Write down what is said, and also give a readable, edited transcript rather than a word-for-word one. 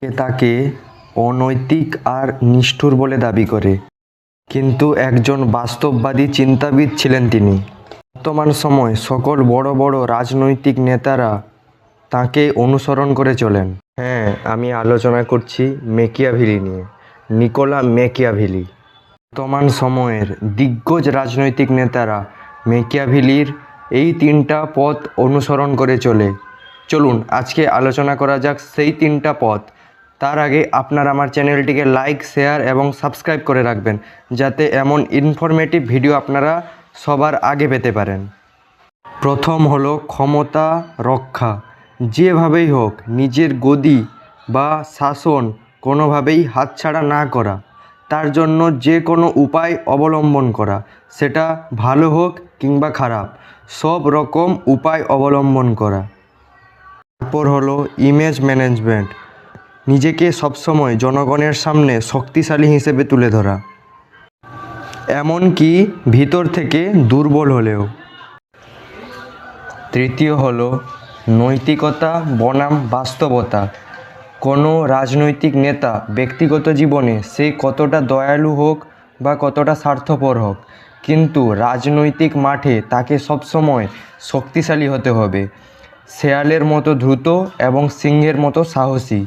তাকে অনৈতিক আর নিষ্ঠুর বলে দাবি করে, কিন্তু একজন বাস্তববাদী চিন্তাবিদ ছিলেন তিনি। বর্তমান সময় সকল বড় বড় রাজনৈতিক নেতারা তাকে অনুসরণ করে চলেন। হ্যাঁ, আমি আলোচনা করছি ম্যাকিয়াভেলি নিয়ে, নিকোলা ম্যাকিয়াভেলি। বর্তমান সময়ের দিগ্গজ রাজনৈতিক নেতারা ম্যাকিয়াভেলির এই 3টা পথ অনুসরণ করে চলুন আজকে আলোচনা করা যাক সেই 3টা পথ। তার আগে আপনারা আমার চ্যানেলটিকে লাইক, শেয়ার এবং সাবস্ক্রাইব করে রাখবেন, যাতে এমন ইনফরমেটিভ ভিডিও আপনারা সবার আগে পেতে পারেন। প্রথম হলো ক্ষমতা রক্ষা। যেভাবেই হোক নিজের গদি বা শাসন কোনোভাবেই হাতছাড়া না করা, তার জন্য যে কোনো উপায় অবলম্বন করা, সেটা ভালো হোক কিংবা খারাপ, সব রকম উপায় অবলম্বন করা। তারপর হলো ইমেজ ম্যানেজমেন্ট। নিজেকে সবসময় জনগণের সামনে শক্তিশালী হিসেবে তুলে ধরা, এমনকি ভিতর থেকে দুর্বল হলেও। তৃতীয় হলো নৈতিকতা বনাম বাস্তবতা। কোনো রাজনৈতিক নেতা ব্যক্তিগত জীবনে সে কতটা দয়ালু হোক বা কতটা স্বার্থপর হোক, কিন্তু রাজনৈতিক মাঠে তাকে সবসময় শক্তিশালী হতে হবে, শেয়ালের মতো দ্রুত এবং সিংহের মতো সাহসী।